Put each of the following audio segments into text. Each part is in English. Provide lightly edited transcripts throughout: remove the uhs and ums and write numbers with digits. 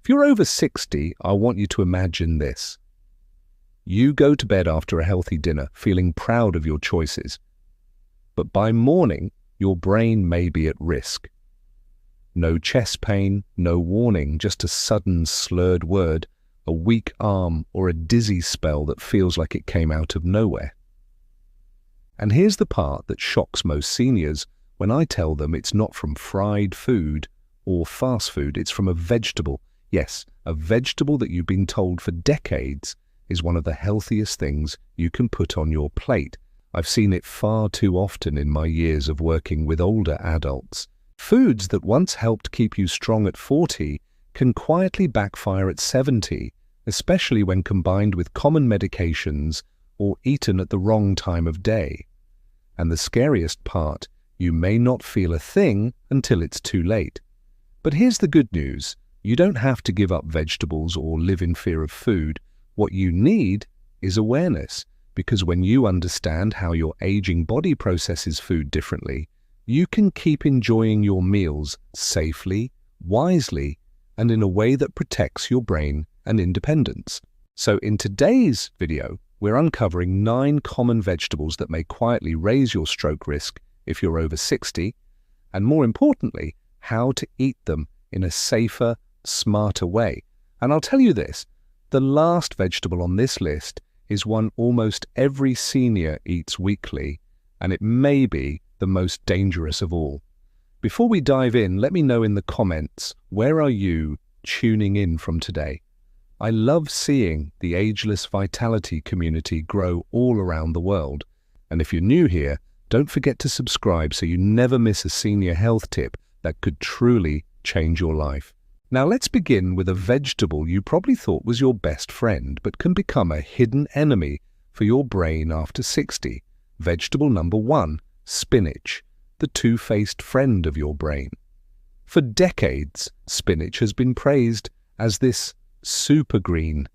If you're over 60, I want you to imagine this. You go to bed after a healthy dinner, feeling proud of your choices. But by morning, your brain may be at risk. No chest pain, no warning, just a sudden slurred word, a weak arm, or a dizzy spell that feels like it came out of nowhere. And here's the part that shocks most seniors when I tell them it's not from fried food or fast food, it's from a vegetable. Yes, a vegetable that you've been told for decades is one of the healthiest things you can put on your plate. I've seen it far too often in my years of working with older adults. Foods that once helped keep you strong at 40 can quietly backfire at 70, especially when combined with common medications or eaten at the wrong time of day. And the scariest part, you may not feel a thing until it's too late. But here's the good news. You don't have to give up vegetables or live in fear of food. What you need is awareness, because when you understand how your aging body processes food differently, you can keep enjoying your meals safely, wisely, and in a way that protects your brain and independence. So in today's video, we're uncovering 9 common vegetables that may quietly raise your stroke risk if you're over 60, and more importantly, how to eat them in a safer, smarter way. And I'll tell you this, the last vegetable on this list is one almost every senior eats weekly, and it may be the most dangerous of all. Before we dive in, let me know in the comments, where are you tuning in from today? I love seeing the Ageless Vitality community grow all around the world. And if you're new here, don't forget to subscribe so you never miss a senior health tip that could truly change your life. Now let's begin with a vegetable you probably thought was your best friend, but can become a hidden enemy for your brain after 60. Vegetable number 1, spinach, the two-faced friend of your brain. For decades, spinach has been praised as this super green.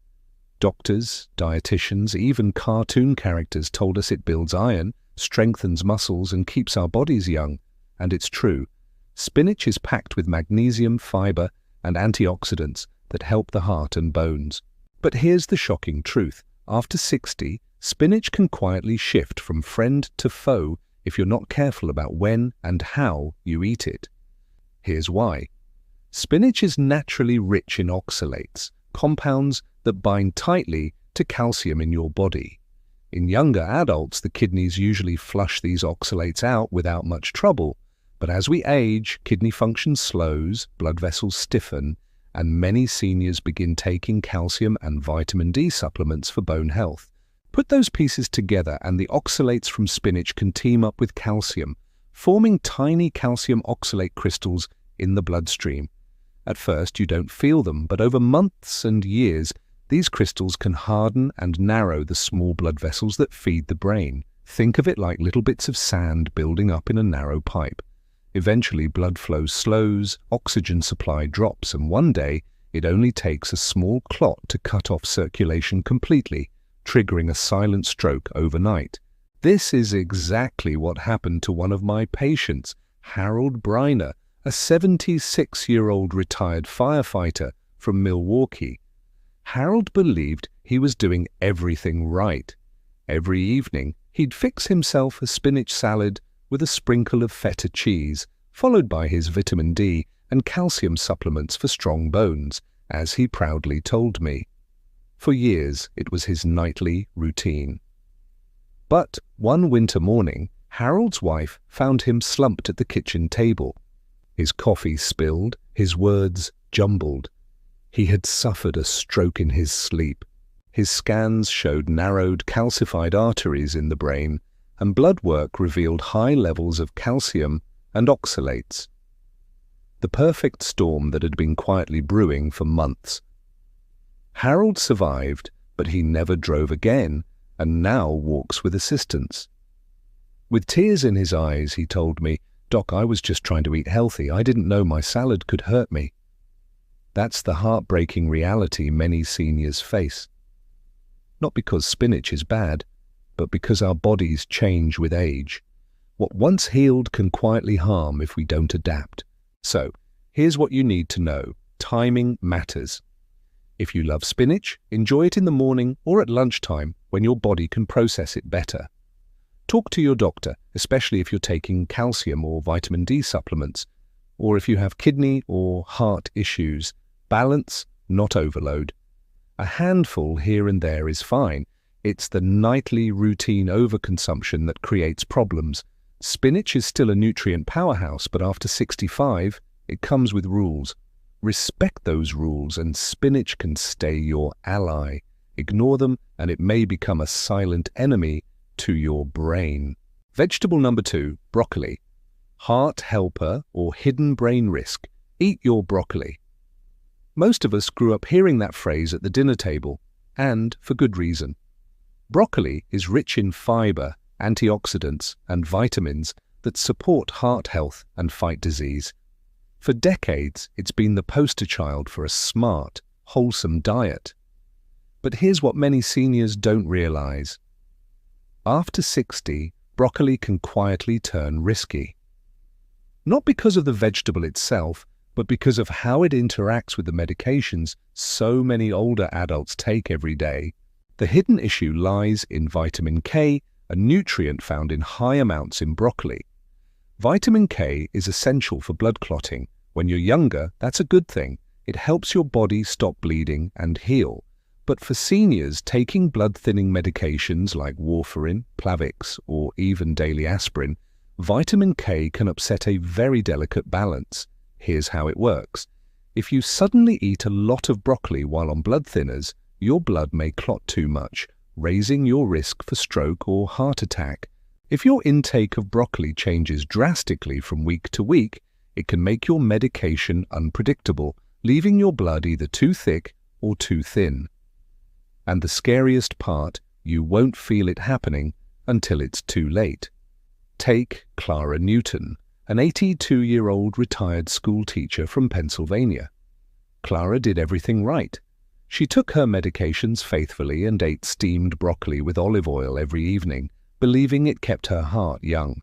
Doctors, dietitians, even cartoon characters told us it builds iron, strengthens muscles, and keeps our bodies young. And it's true. Spinach is packed with magnesium, fiber, and antioxidants that help the heart and bones. But here's the shocking truth. After 60, spinach can quietly shift from friend to foe if you're not careful about when and how you eat it. Here's why. Spinach is naturally rich in oxalates, compounds that bind tightly to calcium in your body. In younger adults, the kidneys usually flush these oxalates out without much trouble. But as we age, kidney function slows, blood vessels stiffen, and many seniors begin taking calcium and vitamin D supplements for bone health. Put those pieces together and the oxalates from spinach can team up with calcium, forming tiny calcium oxalate crystals in the bloodstream. At first, you don't feel them, but over months and years, these crystals can harden and narrow the small blood vessels that feed the brain. Think of it like little bits of sand building up in a narrow pipe. Eventually, blood flow slows, oxygen supply drops, and one day, it only takes a small clot to cut off circulation completely, triggering a silent stroke overnight. This is exactly what happened to one of my patients, Harold Briner, a 76-year-old retired firefighter from Milwaukee. Harold believed he was doing everything right. Every evening, he'd fix himself a spinach salad with a sprinkle of feta cheese, followed by his vitamin D and calcium supplements for strong bones, as he proudly told me. For years, it was his nightly routine. But one winter morning, Harold's wife found him slumped at the kitchen table. His coffee spilled, his words jumbled. He had suffered a stroke in his sleep. His scans showed narrowed, calcified arteries in the brain, and blood work revealed high levels of calcium and oxalates. The perfect storm that had been quietly brewing for months. Harold survived, but he never drove again, and now walks with assistance. With tears in his eyes, he told me, "Doc, I was just trying to eat healthy. I didn't know my salad could hurt me." That's the heartbreaking reality many seniors face. Not because spinach is bad, but because our bodies change with age. What once healed can quietly harm if we don't adapt. So, here's what you need to know. Timing matters. If you love spinach, enjoy it in the morning or at lunchtime when your body can process it better. Talk to your doctor, especially if you're taking calcium or vitamin D supplements, or if you have kidney or heart issues. Balance, not overload. A handful here and there is fine. It's the nightly routine overconsumption that creates problems. Spinach is still a nutrient powerhouse, but after 65, it comes with rules. Respect those rules and spinach can stay your ally. Ignore them and it may become a silent enemy to your brain. Vegetable number 2, broccoli. Heart helper or hidden brain risk. Eat your broccoli. Most of us grew up hearing that phrase at the dinner table, and for good reason. Broccoli is rich in fiber, antioxidants, and vitamins that support heart health and fight disease. For decades, it's been the poster child for a smart, wholesome diet. But here's what many seniors don't realize. After 60, broccoli can quietly turn risky. Not because of the vegetable itself, but because of how it interacts with the medications so many older adults take every day. The hidden issue lies in vitamin K, a nutrient found in high amounts in broccoli. Vitamin K is essential for blood clotting. When you're younger, that's a good thing. It helps your body stop bleeding and heal. But for seniors taking blood-thinning medications like warfarin, Plavix, or even daily aspirin, vitamin K can upset a very delicate balance. Here's how it works. If you suddenly eat a lot of broccoli while on blood thinners, your blood may clot too much, raising your risk for stroke or heart attack. If your intake of broccoli changes drastically from week to week, it can make your medication unpredictable, leaving your blood either too thick or too thin. And the scariest part, you won't feel it happening until it's too late. Take Clara Newton, an 82-year-old retired school teacher from Pennsylvania. Clara did everything right. She took her medications faithfully and ate steamed broccoli with olive oil every evening, believing it kept her heart young.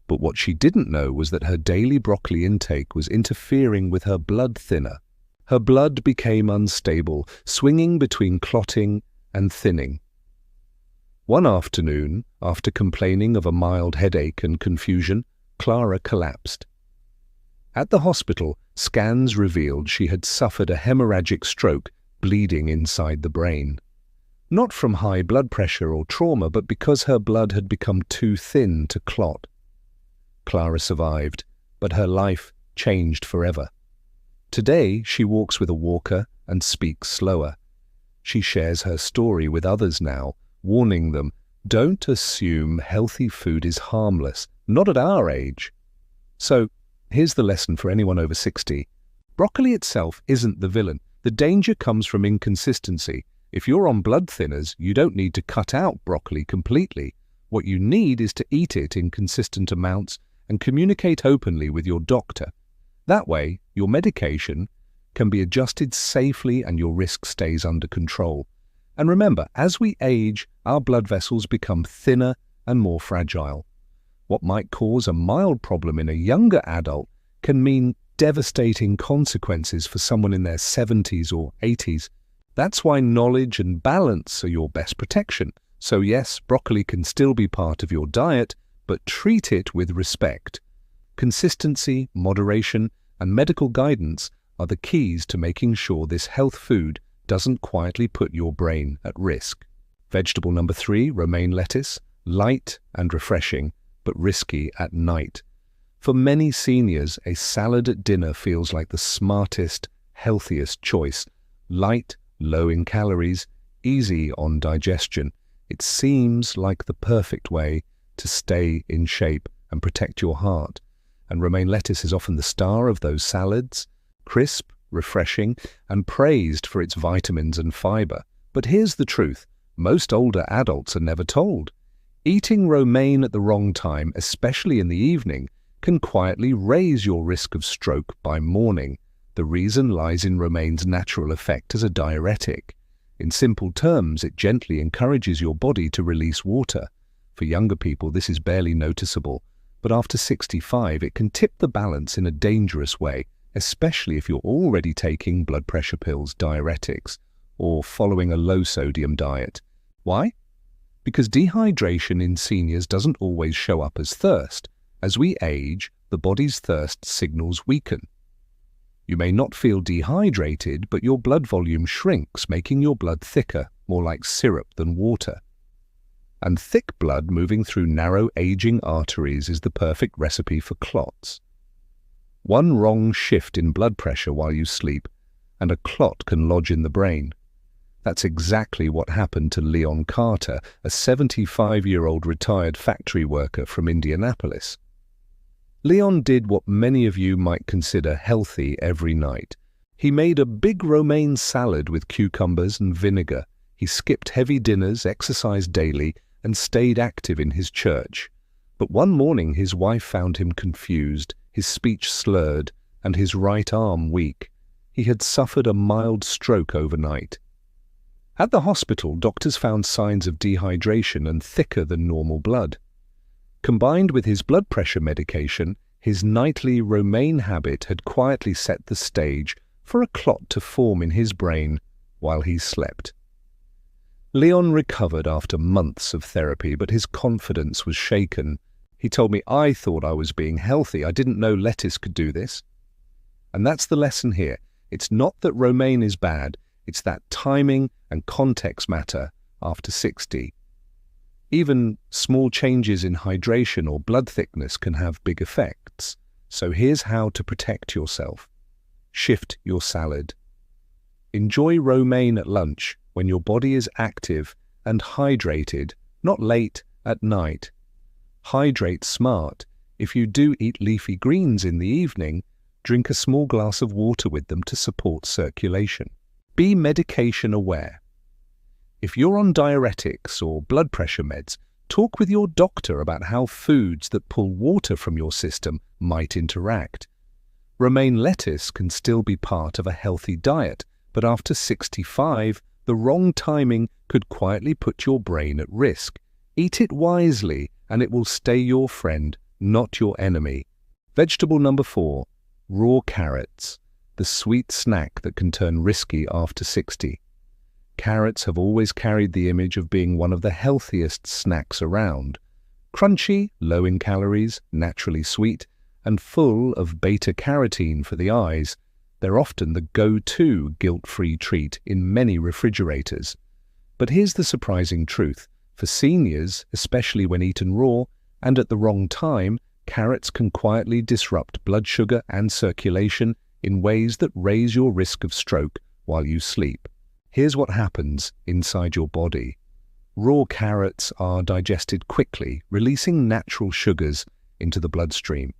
But what she didn't know was that her daily broccoli intake was interfering with her blood thinner. Her blood became unstable, swinging between clotting and thinning. One afternoon, after complaining of a mild headache and confusion, Clara collapsed. At the hospital, scans revealed she had suffered a hemorrhagic stroke, bleeding inside the brain. Not from high blood pressure or trauma, but because her blood had become too thin to clot. Clara survived, but her life changed forever. Today, she walks with a walker and speaks slower. She shares her story with others now, warning them, don't assume healthy food is harmless, not at our age. So, here's the lesson for anyone over 60. Broccoli itself isn't the villain. The danger comes from inconsistency. If you're on blood thinners, you don't need to cut out broccoli completely. What you need is to eat it in consistent amounts and communicate openly with your doctor. That way, your medication can be adjusted safely and your risk stays under control. And remember, as we age, our blood vessels become thinner and more fragile. What might cause a mild problem in a younger adult can mean devastating consequences for someone in their 70s or 80s. That's why knowledge and balance are your best protection. So yes, broccoli can still be part of your diet, but treat it with respect. Consistency, moderation, and medical guidance are the keys to making sure this health food doesn't quietly put your brain at risk. Vegetable number 3, romaine lettuce, light and refreshing, but risky at night. For many seniors, a salad at dinner feels like the smartest, healthiest choice. Light, low in calories, easy on digestion. It seems like the perfect way to stay in shape and protect your heart. And romaine lettuce is often the star of those salads, crisp, refreshing, and praised for its vitamins and fiber. But here's the truth. Most older adults are never told. Eating romaine at the wrong time, especially in the evening, can quietly raise your risk of stroke by morning. The reason lies in romaine's natural effect as a diuretic. In simple terms, it gently encourages your body to release water. For younger people, this is barely noticeable, but after 65, it can tip the balance in a dangerous way, especially if you're already taking blood pressure pills, diuretics, or following a low-sodium diet. Why? Because dehydration in seniors doesn't always show up as thirst. As we age, the body's thirst signals weaken. You may not feel dehydrated, but your blood volume shrinks, making your blood thicker, more like syrup than water. And thick blood moving through narrow, aging arteries is the perfect recipe for clots. One wrong shift in blood pressure while you sleep, and a clot can lodge in the brain. That's exactly what happened to Leon Carter, a 75-year-old retired factory worker from Indianapolis. Leon did what many of you might consider healthy every night. He made a big romaine salad with cucumbers and vinegar. He skipped heavy dinners, exercised daily, and stayed active in his church. But one morning his wife found him confused, his speech slurred, and his right arm weak. He had suffered a mild stroke overnight. At the hospital, doctors found signs of dehydration and thicker than normal blood. Combined with his blood pressure medication, his nightly romaine habit had quietly set the stage for a clot to form in his brain while he slept. Leon recovered after months of therapy, but his confidence was shaken. He told me, "I thought I was being healthy. I didn't know lettuce could do this." And that's the lesson here. It's not that romaine is bad, it's that timing and context matter after 60. Even small changes in hydration or blood thickness can have big effects. So here's how to protect yourself. Shift your salad. Enjoy romaine at lunch when your body is active and hydrated, not late at night. Hydrate smart. If you do eat leafy greens in the evening, drink a small glass of water with them to support circulation. Be medication aware. If you're on diuretics or blood pressure meds, talk with your doctor about how foods that pull water from your system might interact. Romaine lettuce can still be part of a healthy diet, but after 65, the wrong timing could quietly put your brain at risk. Eat it wisely, and it will stay your friend, not your enemy. Vegetable number 4, raw carrots, the sweet snack that can turn risky after 60. Carrots have always carried the image of being one of the healthiest snacks around. Crunchy, low in calories, naturally sweet, and full of beta-carotene for the eyes, they're often the go-to guilt-free treat in many refrigerators. But here's the surprising truth. For seniors, especially when eaten raw and at the wrong time, carrots can quietly disrupt blood sugar and circulation in ways that raise your risk of stroke while you sleep. Here's what happens inside your body. Raw carrots are digested quickly, releasing natural sugars into the bloodstream.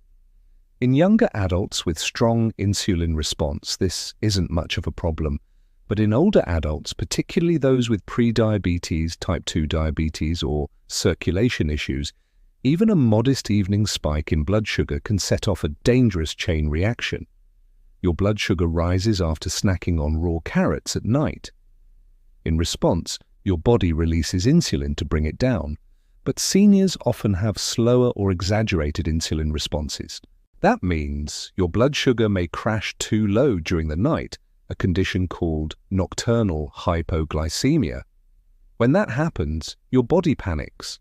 In younger adults with strong insulin response, this isn't much of a problem. But in older adults, particularly those with pre-diabetes, type 2 diabetes, or circulation issues, even a modest evening spike in blood sugar can set off a dangerous chain reaction. Your blood sugar rises after snacking on raw carrots at night. In response, your body releases insulin to bring it down. But seniors often have slower or exaggerated insulin responses. That means your blood sugar may crash too low during the night, a condition called nocturnal hypoglycemia. When that happens, your body panics.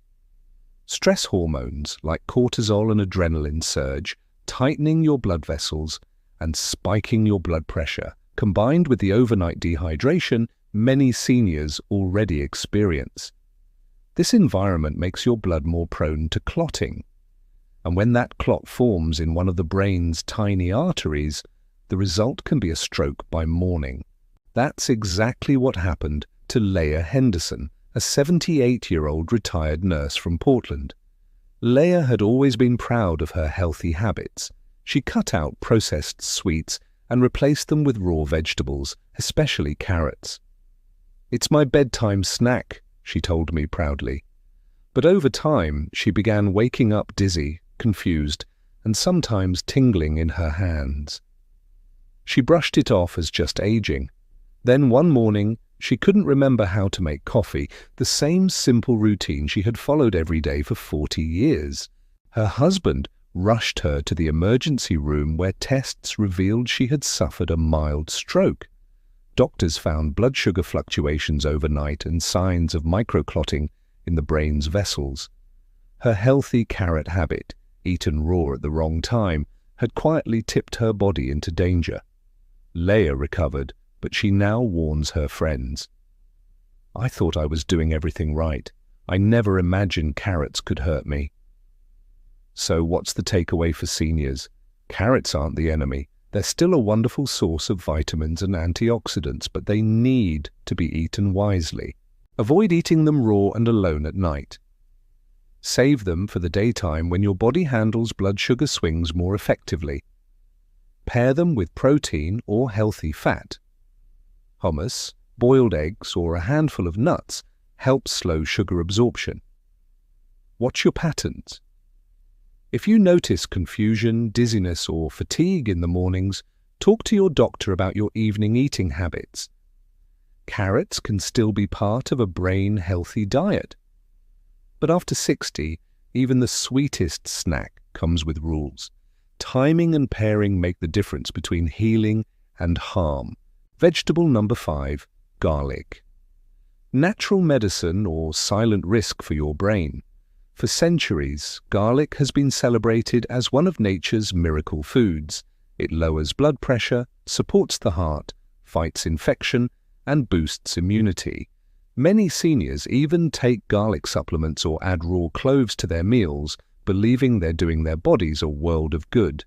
Stress hormones like cortisol and adrenaline surge, tightening your blood vessels and spiking your blood pressure, combined with the overnight dehydration many seniors already experience. This environment makes your blood more prone to clotting. And when that clot forms in one of the brain's tiny arteries, the result can be a stroke by morning. That's exactly what happened to Leah Henderson, a 78-year-old retired nurse from Portland. Leah had always been proud of her healthy habits. She cut out processed sweets and replaced them with raw vegetables, especially carrots. "It's my bedtime snack," she told me proudly. But over time, she began waking up dizzy, confused, and sometimes tingling in her hands. She brushed it off as just aging. Then one morning, she couldn't remember how to make coffee, the same simple routine she had followed every day for 40 years. Her husband rushed her to the emergency room where tests revealed she had suffered a mild stroke. Doctors found blood sugar fluctuations overnight and signs of microclotting in the brain's vessels. Her healthy carrot habit, eaten raw at the wrong time, had quietly tipped her body into danger. Leia recovered, but she now warns her friends. "I thought I was doing everything right. I never imagined carrots could hurt me." So what's the takeaway for seniors? Carrots aren't the enemy. They're still a wonderful source of vitamins and antioxidants, but they need to be eaten wisely. Avoid eating them raw and alone at night. Save them for the daytime when your body handles blood sugar swings more effectively. Pair them with protein or healthy fat. Hummus, boiled eggs, or a handful of nuts help slow sugar absorption. Watch your patterns. If you notice confusion, dizziness, or fatigue in the mornings, talk to your doctor about your evening eating habits. Carrots can still be part of a brain-healthy diet. But after 60, even the sweetest snack comes with rules. Timing and pairing make the difference between healing and harm. Vegetable number 5, garlic. Natural medicine or silent risk for your brain. For centuries, garlic has been celebrated as one of nature's miracle foods. It lowers blood pressure, supports the heart, fights infection, and boosts immunity. Many seniors even take garlic supplements or add raw cloves to their meals, believing they're doing their bodies a world of good.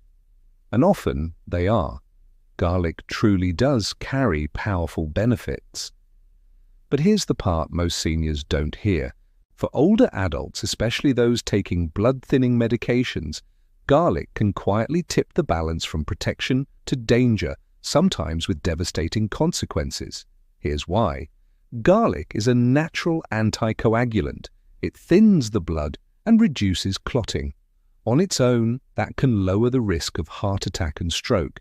And often they are. Garlic truly does carry powerful benefits. But here's the part most seniors don't hear. For older adults, especially those taking blood-thinning medications, garlic can quietly tip the balance from protection to danger, sometimes with devastating consequences. Here's why. Garlic is a natural anticoagulant. It thins the blood and reduces clotting. On its own, that can lower the risk of heart attack and stroke.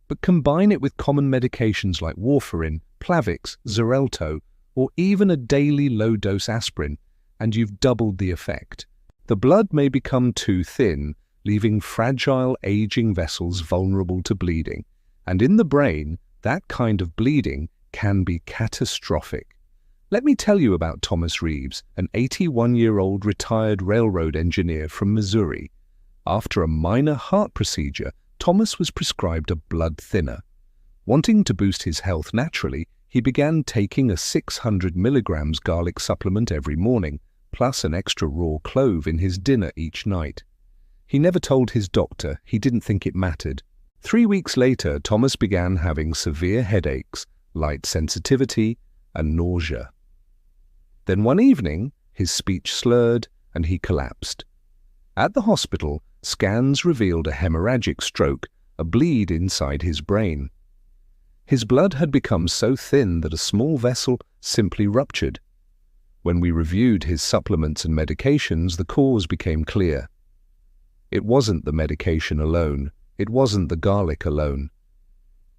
But combine it with common medications like warfarin, Plavix, Xarelto, or even a daily low-dose aspirin, and you've doubled the effect. The blood may become too thin, leaving fragile, aging vessels vulnerable to bleeding. And in the brain, that kind of bleeding can be catastrophic. Let me tell you about Thomas Reeves, an 81-year-old retired railroad engineer from Missouri. After a minor heart procedure, Thomas was prescribed a blood thinner. Wanting to boost his health naturally, he began taking a 600 milligrams garlic supplement every morning, plus an extra raw clove in his dinner each night. He never told his doctor, he didn't think it mattered. 3 weeks later, Thomas began having severe headaches, light sensitivity, and nausea. Then one evening, his speech slurred and he collapsed. At the hospital, scans revealed a hemorrhagic stroke, a bleed inside his brain. His blood had become so thin that a small vessel simply ruptured. When we reviewed his supplements and medications, the cause became clear. It wasn't the medication alone. It wasn't the garlic alone.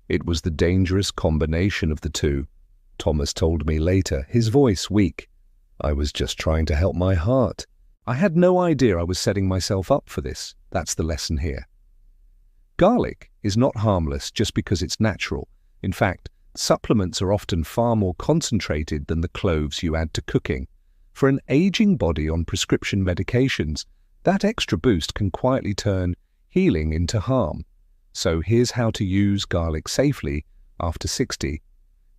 It was the dangerous combination of the two. Thomas told me later, his voice weak. "I was just trying to help my heart. I had no idea I was setting myself up for this." That's the lesson here. Garlic is not harmless just because it's natural. In fact, supplements are often far more concentrated than the cloves you add to cooking. For an aging body on prescription medications, that extra boost can quietly turn healing into harm. So here's how to use garlic safely after 60.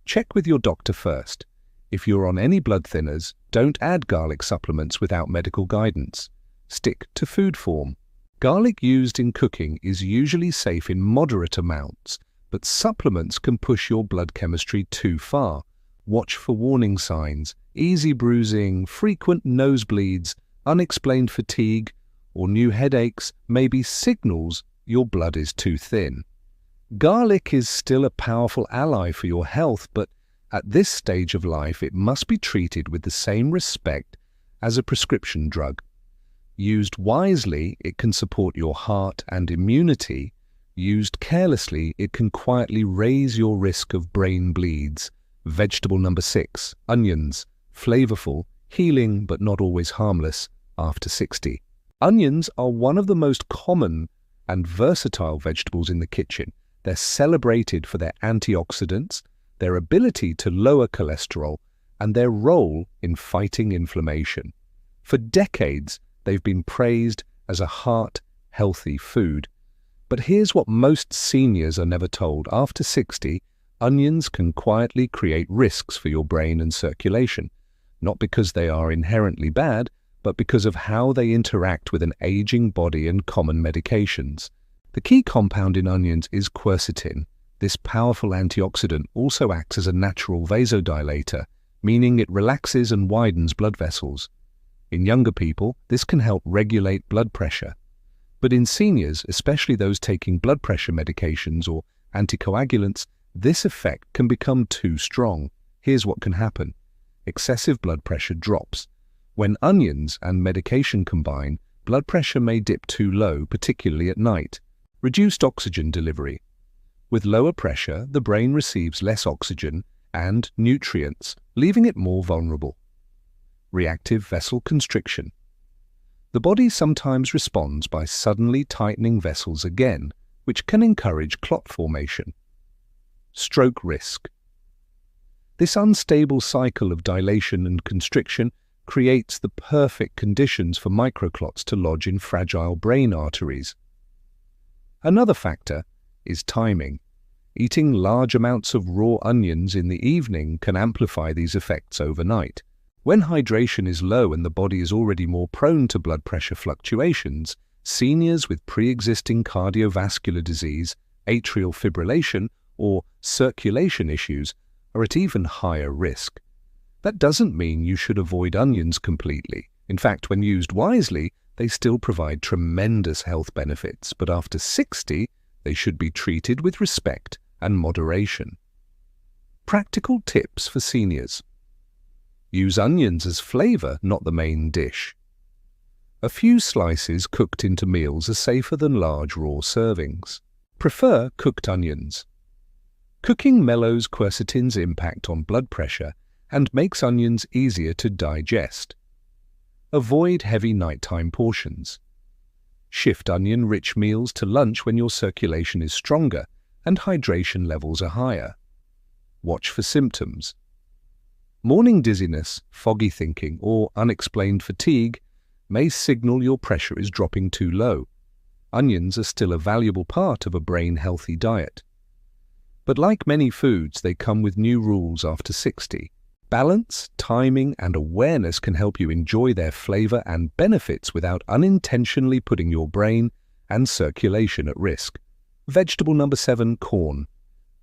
Check with your doctor first. If you're on any blood thinners, don't add garlic supplements without medical guidance. Stick to food form. Garlic used in cooking is usually safe in moderate amounts, but supplements can push your blood chemistry too far. Watch for warning signs, easy bruising, frequent nosebleeds, unexplained fatigue, or new headaches may be signals your blood is too thin. Garlic is still a powerful ally for your health, but at this stage of life it must be treated with the same respect as a prescription drug. Used wisely, it can support your heart and immunity. Used carelessly, it can quietly raise your risk of brain bleeds. Vegetable number 6, onions, flavorful, healing but not always harmless after 60. Onions are one of the most common and versatile vegetables in the kitchen. They're celebrated for their antioxidants, their ability to lower cholesterol, and their role in fighting inflammation. For decades, they've been praised as a heart-healthy food. But here's what most seniors are never told. After 60, onions can quietly create risks for your brain and circulation, not because they are inherently bad, but because of how they interact with an aging body and common medications. The key compound in onions is quercetin. This powerful antioxidant also acts as a natural vasodilator, meaning it relaxes and widens blood vessels. In younger people, this can help regulate blood pressure. But in seniors, especially those taking blood pressure medications or anticoagulants, this effect can become too strong. Here's what can happen. Excessive blood pressure drops. When onions and medication combine, blood pressure may dip too low, particularly at night. Reduced oxygen delivery. With lower pressure, the brain receives less oxygen and nutrients, leaving it more vulnerable. Reactive vessel constriction. The body sometimes responds by suddenly tightening vessels again, which can encourage clot formation. Stroke risk. This unstable cycle of dilation and constriction creates the perfect conditions for microclots to lodge in fragile brain arteries. Another factor is timing. Eating large amounts of raw onions in the evening can amplify these effects overnight. When hydration is low and the body is already more prone to blood pressure fluctuations, seniors with pre-existing cardiovascular disease, atrial fibrillation, or circulation issues are at even higher risk. That doesn't mean you should avoid onions completely. In fact, when used wisely, they still provide tremendous health benefits, but after 60, they should be treated with respect and moderation. Practical tips for seniors. Use onions as flavor, not the main dish. A few slices cooked into meals are safer than large raw servings. Prefer cooked onions. Cooking mellows quercetin's impact on blood pressure and makes onions easier to digest. Avoid heavy nighttime portions. Shift onion-rich meals to lunch when your circulation is stronger and hydration levels are higher. Watch for symptoms. Morning dizziness, foggy thinking, or unexplained fatigue may signal your pressure is dropping too low. Onions are still a valuable part of a brain-healthy diet. But like many foods, they come with new rules after 60. Balance, timing, and awareness can help you enjoy their flavor and benefits without unintentionally putting your brain and circulation at risk. Vegetable number 7, corn.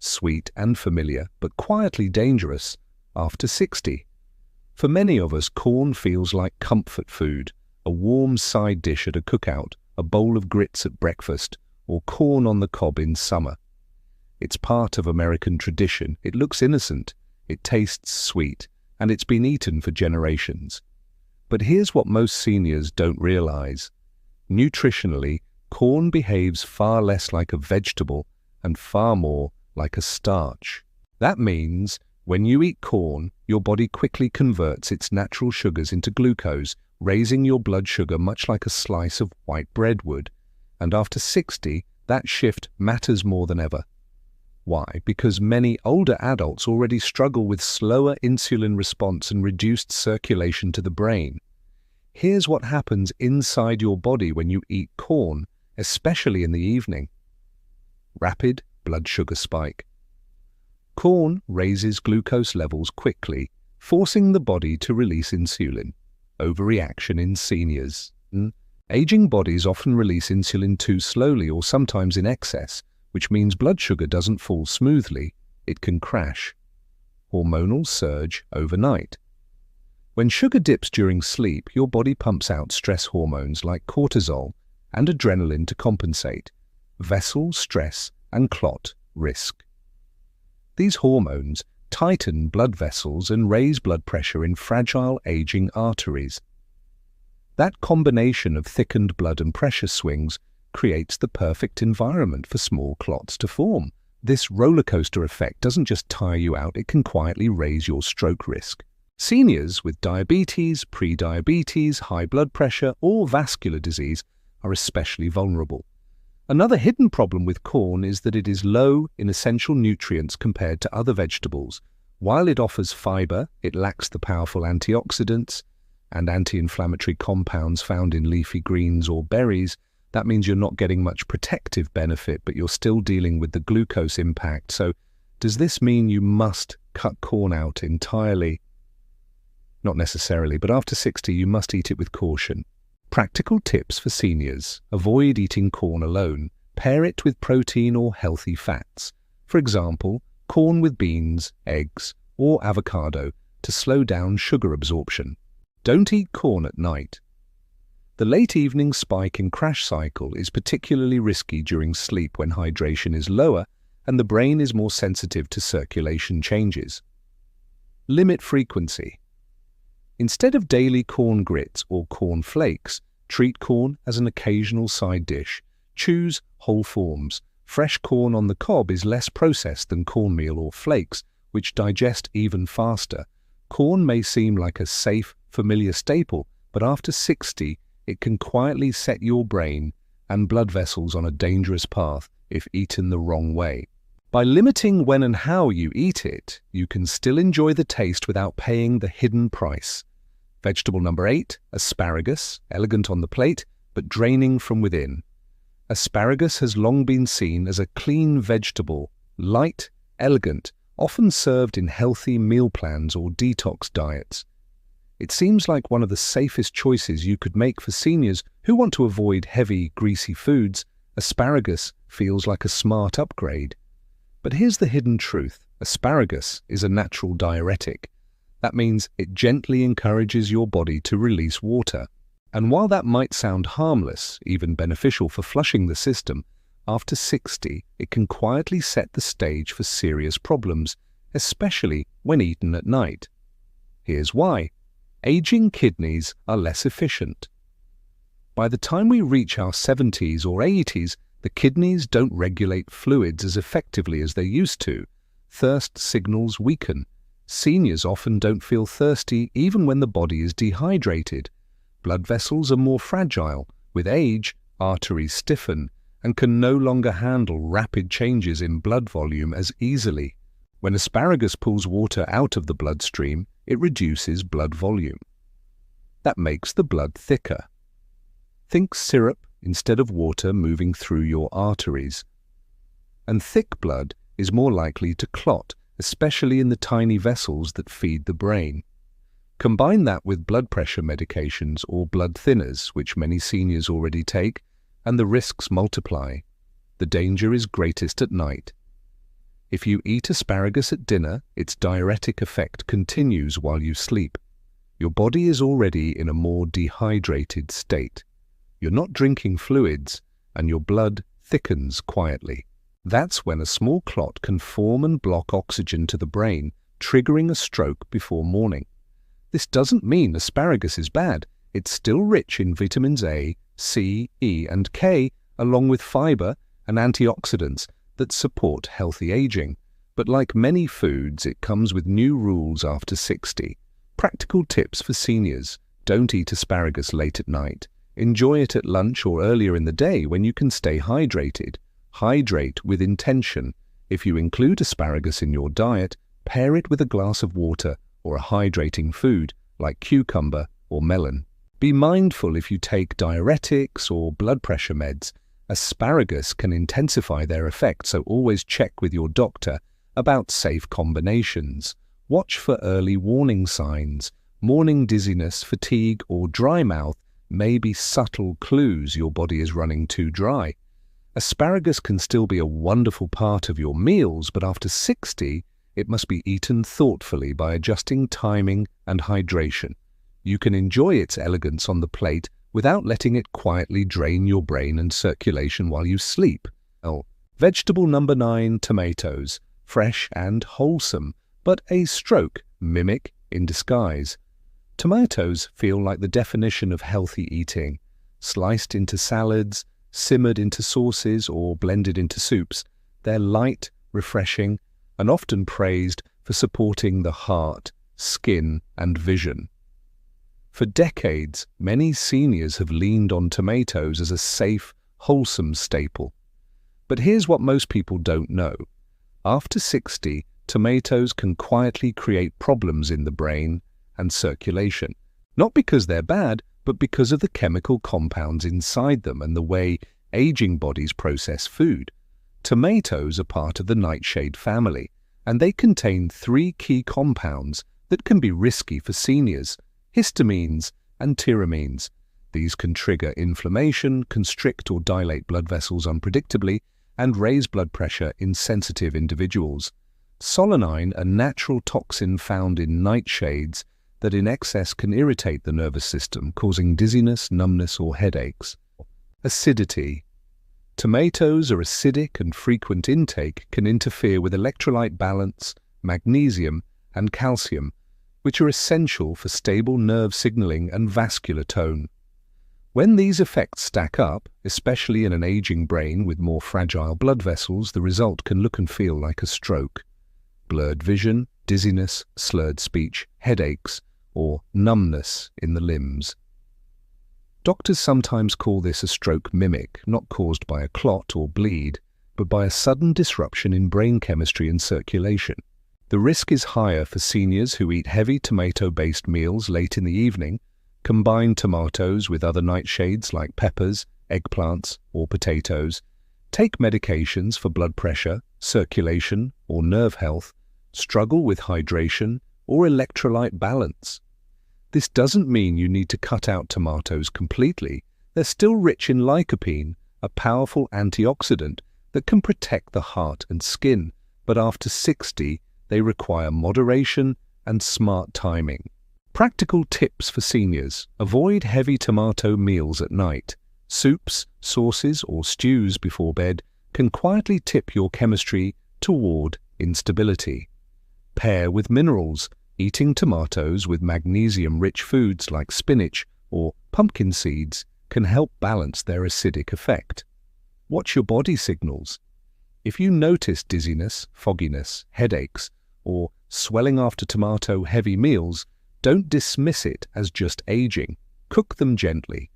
Sweet and familiar, but quietly dangerous after 60. For many of us, corn feels like comfort food, a warm side dish at a cookout, a bowl of grits at breakfast, or corn on the cob in summer. It's part of American tradition. It looks innocent. It tastes sweet, and it's been eaten for generations. But here's what most seniors don't realize. Nutritionally, corn behaves far less like a vegetable and far more like a starch. That means when you eat corn, your body quickly converts its natural sugars into glucose, raising your blood sugar much like a slice of white bread would. And after 60, that shift matters more than ever. Why? Because many older adults already struggle with slower insulin response and reduced circulation to the brain. Here's what happens inside your body when you eat corn, especially in the evening. Rapid blood sugar spike. Corn raises glucose levels quickly, forcing the body to release insulin. Overreaction in seniors. Aging bodies often release insulin too slowly or sometimes in excess, which means blood sugar doesn't fall smoothly, it can crash. Hormonal surge overnight. When sugar dips during sleep, your body pumps out stress hormones like cortisol and adrenaline to compensate. Vessel stress and clot risk. These hormones tighten blood vessels and raise blood pressure in fragile aging arteries. That combination of thickened blood and pressure swings creates the perfect environment for small clots to form. This roller coaster effect doesn't just tire you out, it can quietly raise your stroke risk. Seniors with diabetes, pre-diabetes, high blood pressure, or vascular disease are especially vulnerable. Another hidden problem with corn is that it is low in essential nutrients compared to other vegetables. While it offers fiber, it lacks the powerful antioxidants and anti-inflammatory compounds found in leafy greens or berries. That means you're not getting much protective benefit, but you're still dealing with the glucose impact. So, does this mean you must cut corn out entirely? Not necessarily, but after 60 you must eat it with caution. Practical tips for seniors. Avoid eating corn alone. Pair it with protein or healthy fats. For example, corn with beans, eggs, or avocado to slow down sugar absorption. Don't eat corn at night. The late evening spike in crash cycle is particularly risky during sleep when hydration is lower and the brain is more sensitive to circulation changes. Limit frequency. Instead of daily corn grits or corn flakes, treat corn as an occasional side dish. Choose whole forms. Fresh corn on the cob is less processed than cornmeal or flakes, which digest even faster. Corn may seem like a safe, familiar staple, but after 60, it can quietly set your brain and blood vessels on a dangerous path if eaten the wrong way. By limiting when and how you eat it, you can still enjoy the taste without paying the hidden price. Vegetable number 8, asparagus, elegant on the plate, but draining from within. Asparagus has long been seen as a clean vegetable, light, elegant, often served in healthy meal plans or detox diets. It seems like one of the safest choices you could make for seniors who want to avoid heavy, greasy foods. Asparagus feels like a smart upgrade. But here's the hidden truth. Asparagus is a natural diuretic. That means it gently encourages your body to release water. And while that might sound harmless, even beneficial for flushing the system, after 60, it can quietly set the stage for serious problems, especially when eaten at night. Here's why. Aging kidneys are less efficient. By the time we reach our 70s or 80s, the kidneys don't regulate fluids as effectively as they used to. Thirst signals weaken. Seniors often don't feel thirsty even when the body is dehydrated. Blood vessels are more fragile. With age, arteries stiffen and can no longer handle rapid changes in blood volume as easily. When asparagus pulls water out of the bloodstream, it reduces blood volume. That makes the blood thicker. Think syrup instead of water moving through your arteries. And thick blood is more likely to clot, especially in the tiny vessels that feed the brain. Combine that with blood pressure medications or blood thinners, which many seniors already take, and the risks multiply. The danger is greatest at night. If you eat asparagus at dinner, its diuretic effect continues while you sleep. Your body is already in a more dehydrated state. You're not drinking fluids, and your blood thickens quietly. That's when a small clot can form and block oxygen to the brain, triggering a stroke before morning. This doesn't mean asparagus is bad. It's still rich in vitamins A, C, E, and K, along with fiber and antioxidants that support healthy aging. But like many foods, it comes with new rules after 60. Practical tips for seniors. Don't eat asparagus late at night. Enjoy it at lunch or earlier in the day when you can stay hydrated. Hydrate with intention. If you include asparagus in your diet, pair it with a glass of water or a hydrating food like cucumber or melon. Be mindful if you take diuretics or blood pressure meds. Asparagus can intensify their effect, so always check with your doctor about safe combinations. Watch for early warning signs. Morning dizziness, fatigue, or dry mouth may be subtle clues your body is running too dry. Asparagus can still be a wonderful part of your meals, but after 60, it must be eaten thoughtfully by adjusting timing and hydration. You can enjoy its elegance on the plate without letting it quietly drain your brain and circulation while you sleep. Vegetable number 9, tomatoes. Fresh and wholesome, but a stroke mimic in disguise. Tomatoes feel like the definition of healthy eating. Sliced into salads, simmered into sauces, or blended into soups, they're light, refreshing, and often praised for supporting the heart, skin, and vision. For decades, many seniors have leaned on tomatoes as a safe, wholesome staple. But here's what most people don't know. After 60, tomatoes can quietly create problems in the brain and circulation. Not because they're bad, but because of the chemical compounds inside them and the way aging bodies process food. Tomatoes are part of the nightshade family, and they contain 3 key compounds that can be risky for seniors: histamines and tyramines. These can trigger inflammation, constrict or dilate blood vessels unpredictably, and raise blood pressure in sensitive individuals. Solanine, a natural toxin found in nightshades that in excess can irritate the nervous system, causing dizziness, numbness, or headaches. Acidity. Tomatoes are acidic, and frequent intake can interfere with electrolyte balance, magnesium, and calcium, which are essential for stable nerve signaling and vascular tone. When these effects stack up, especially in an aging brain with more fragile blood vessels, the result can look and feel like a stroke. Blurred vision, dizziness, slurred speech, headaches, or numbness in the limbs. Doctors sometimes call this a stroke mimic, not caused by a clot or bleed, but by a sudden disruption in brain chemistry and circulation. The risk is higher for seniors who eat heavy tomato-based meals late in the evening, combine tomatoes with other nightshades like peppers, eggplants, or potatoes, take medications for blood pressure, circulation, or nerve health, struggle with hydration or electrolyte balance. This doesn't mean you need to cut out tomatoes completely. They're still rich in lycopene, a powerful antioxidant that can protect the heart and skin, but after 60, they require moderation and smart timing. Practical tips for seniors: avoid heavy tomato meals at night. Soups, sauces, or stews before bed can quietly tip your chemistry toward instability. Pair with minerals. Eating tomatoes with magnesium-rich foods like spinach or pumpkin seeds can help balance their acidic effect. Watch your body signals. If you notice dizziness, fogginess, headaches, or swelling after tomato-heavy meals, don't dismiss it as just aging. Cook them gently.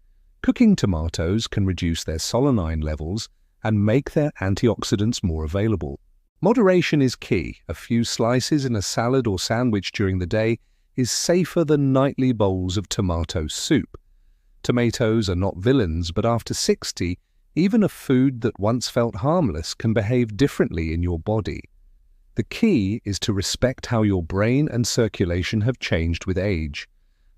Cooking tomatoes can reduce their solanine levels and make their antioxidants more available. Moderation is key. A few slices in a salad or sandwich during the day is safer than nightly bowls of tomato soup. Tomatoes are not villains, but after 60, even a food that once felt harmless can behave differently in your body. The key is to respect how your brain and circulation have changed with age.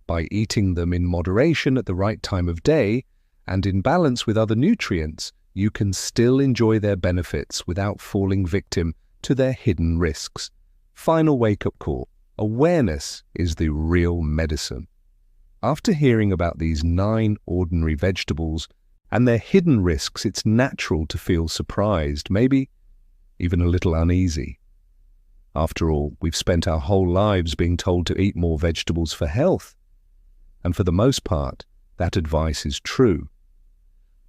By eating them in moderation at the right time of day and in balance with other nutrients, you can still enjoy their benefits without falling victim to their hidden risks. Final wake-up call: awareness is the real medicine. After hearing about these 9 ordinary vegetables and their hidden risks, it's natural to feel surprised, maybe even a little uneasy. After all, we've spent our whole lives being told to eat more vegetables for health. And for the most part, that advice is true.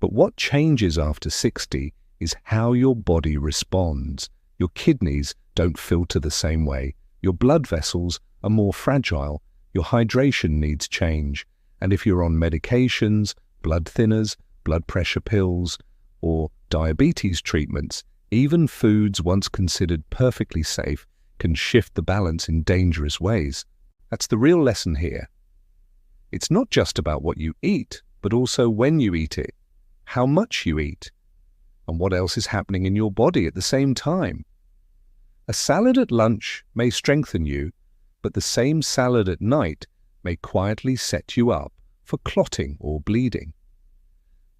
But what changes after 60 is how your body responds. Your kidneys don't filter the same way. Your blood vessels are more fragile. Your hydration needs change. And if you're on medications, blood thinners, blood pressure pills, or diabetes treatments, even foods once considered perfectly safe can shift the balance in dangerous ways. That's the real lesson here. It's not just about what you eat, but also when you eat it, how much you eat, and what else is happening in your body at the same time. A salad at lunch may strengthen you, but the same salad at night may quietly set you up for clotting or bleeding.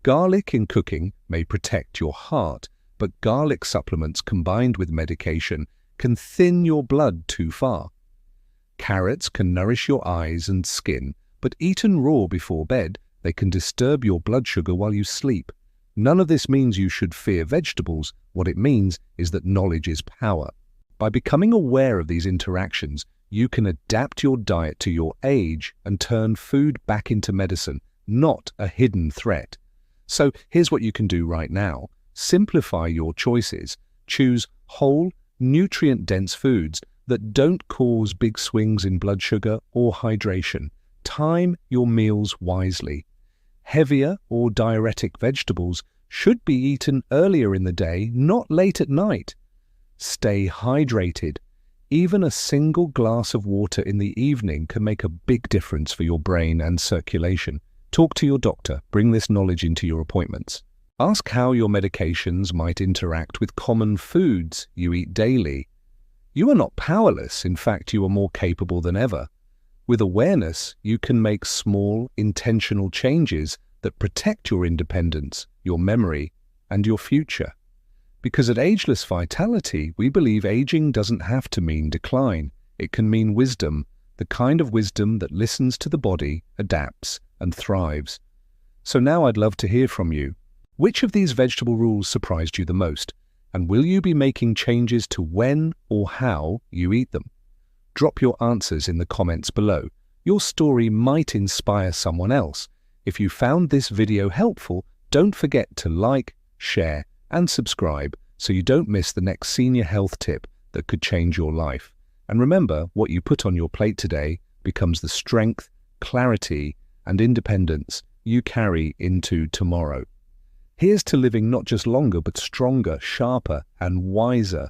Garlic in cooking may protect your heart, but garlic supplements combined with medication can thin your blood too far. Carrots can nourish your eyes and skin, but eaten raw before bed, they can disturb your blood sugar while you sleep. None of this means you should fear vegetables. What it means is that knowledge is power. By becoming aware of these interactions, you can adapt your diet to your age and turn food back into medicine, not a hidden threat. So here's what you can do right now. Simplify your choices. Choose whole, nutrient-dense foods that don't cause big swings in blood sugar or hydration. Time your meals wisely. Heavier or diuretic vegetables should be eaten earlier in the day, not late at night. Stay hydrated. Even a single glass of water in the evening can make a big difference for your brain and circulation. Talk to your doctor. Bring this knowledge into your appointments. Ask how your medications might interact with common foods you eat daily. You are not powerless. In fact, you are more capable than ever. With awareness, you can make small, intentional changes that protect your independence, your memory, and your future. Because at Ageless Vitality, we believe aging doesn't have to mean decline. It can mean wisdom, the kind of wisdom that listens to the body, adapts, and thrives. So now I'd love to hear from you. Which of these vegetable rules surprised you the most? And will you be making changes to when or how you eat them? Drop your answers in the comments below. Your story might inspire someone else. If you found this video helpful, don't forget to like, share, and subscribe so you don't miss the next senior health tip that could change your life. And remember, what you put on your plate today becomes the strength, clarity, and independence you carry into tomorrow. Here's to living not just longer, but stronger, sharper, and wiser.